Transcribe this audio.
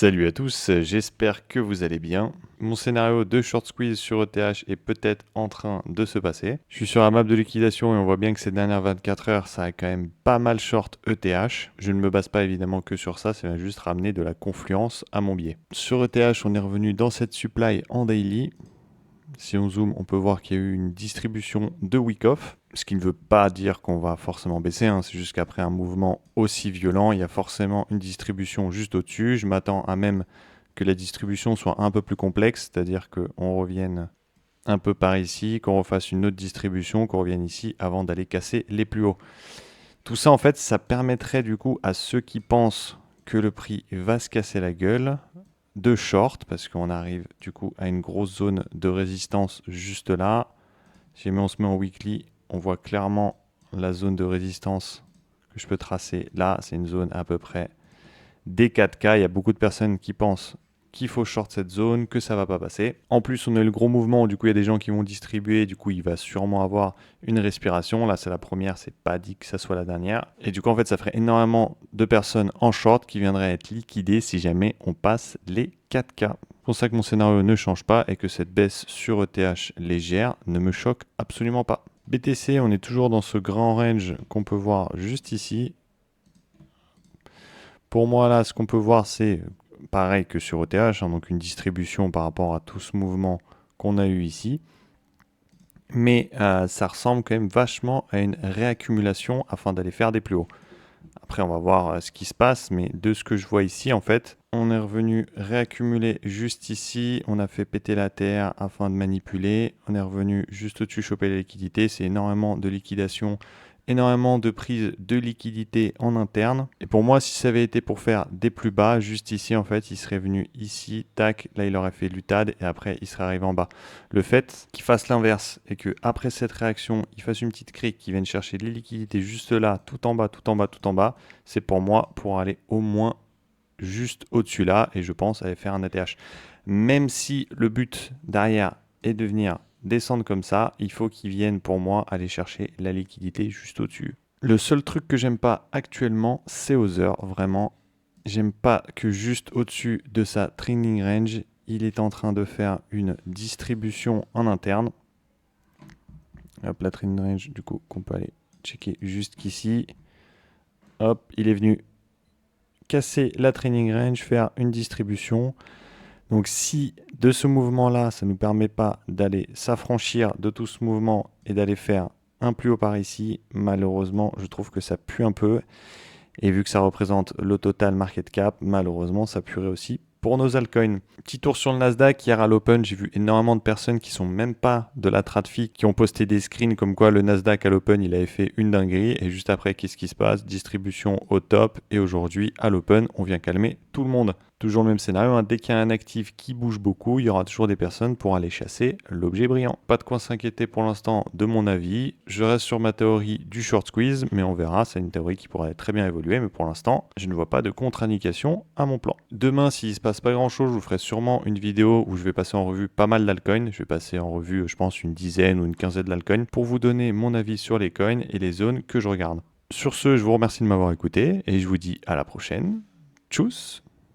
Salut à tous, j'espère que vous allez bien. Mon scénario de short squeeze sur ETH est peut-être en train de se passer. Je suis sur la map de liquidation et on voit bien que ces dernières 24 heures, ça a quand même pas mal short ETH. Je ne me base pas évidemment que sur ça, ça va juste ramener de la confluence à mon biais. Sur ETH, on est revenu dans cette supply en daily. Si on zoome, on peut voir qu'il y a eu une distribution de week-off, ce qui ne veut pas dire qu'on va forcément baisser, hein. C'est juste qu'après un mouvement aussi violent, il y a forcément une distribution juste au-dessus. Je m'attends à même que la distribution soit un peu plus complexe, c'est-à-dire qu'on revienne un peu par ici, qu'on refasse une autre distribution, qu'on revienne ici avant d'aller casser les plus hauts. Tout ça, en fait, ça permettrait du coup à ceux qui pensent que le prix va se casser la gueule de short, parce qu'on arrive du coup à une grosse zone de résistance juste là. Si jamais on se met en weekly, on voit clairement la zone de résistance que je peux tracer là. C'est une zone à peu près des 4K. Il y a beaucoup de personnes qui pensent qu'il faut short cette zone, que ça va pas passer. En plus, on a eu le gros mouvement, du coup, il y a des gens qui vont distribuer, du coup, il va sûrement avoir une respiration. Là, c'est la première, c'est pas dit que ça soit la dernière. Et du coup, en fait, ça ferait énormément de personnes en short qui viendraient être liquidées si jamais on passe les 4K. C'est pour ça que mon scénario ne change pas et que cette baisse sur ETH légère ne me choque absolument pas. BTC, on est toujours dans ce grand range qu'on peut voir juste ici. Pour moi, là, ce qu'on peut voir, c'est pareil que sur ETH, hein, donc une distribution par rapport à tout ce mouvement qu'on a eu ici. Mais ça ressemble quand même vachement à une réaccumulation afin d'aller faire des plus hauts. Après, on va voir ce qui se passe, mais de ce que je vois ici, en fait, on est revenu réaccumuler juste ici. On a fait péter la terre afin de manipuler. On est revenu juste au-dessus choper la liquidité. C'est énormément de liquidation, énormément de prise de liquidité en interne. Et pour moi, si ça avait été pour faire des plus bas, juste ici, en fait, il serait venu ici, tac, là, il aurait fait l'UTAD et après, il serait arrivé en bas. Le fait qu'il fasse l'inverse et que après cette réaction, il fasse une petite crique, qu'il vienne chercher les liquidités juste là, tout en bas, tout en bas, tout en bas, c'est pour moi pour aller au moins juste au-dessus là et je pense aller faire un ATH. Même si le but derrière est de venir descendre comme ça, il faut qu'ils viennent pour moi aller chercher la liquidité juste au-dessus. Le seul truc que j'aime pas actuellement, c'est Other, vraiment. J'aime pas que juste au-dessus de sa trailing range, il est en train de faire une distribution en interne. Hop, la trailing range, du coup, qu'on peut aller checker juste qu'ici. Hop, il est venu casser la trailing range, faire une distribution. Donc si de ce mouvement-là, ça ne nous permet pas d'aller s'affranchir de tout ce mouvement et d'aller faire un plus haut par ici, malheureusement, je trouve que ça pue un peu. Et vu que ça représente le total market cap, malheureusement, ça puerait aussi pour nos altcoins. Petit tour sur le Nasdaq. Hier à l'Open, j'ai vu énormément de personnes qui sont même pas de la TradFi qui ont posté des screens comme quoi le Nasdaq à l'Open, il avait fait une dinguerie. Et juste après, qu'est-ce qui se passe? Distribution au top. Et aujourd'hui, à l'Open, on vient calmer tout le monde. Toujours le même scénario, hein. Dès qu'il y a un actif qui bouge beaucoup, il y aura toujours des personnes pour aller chasser l'objet brillant. Pas de quoi s'inquiéter pour l'instant de mon avis. Je reste sur ma théorie du short squeeze, mais on verra. C'est une théorie qui pourrait très bien évoluer, mais pour l'instant, je ne vois pas de contre-indication à mon plan. Demain, s'il ne se passe pas grand-chose, je vous ferai sûrement une vidéo où je vais passer en revue pas mal d'altcoins. Je vais passer en revue, je pense, une dizaine ou une quinzaine d'altcoins pour vous donner mon avis sur les coins et les zones que je regarde. Sur ce, je vous remercie de m'avoir écouté et je vous dis à la prochaine. Tchuss!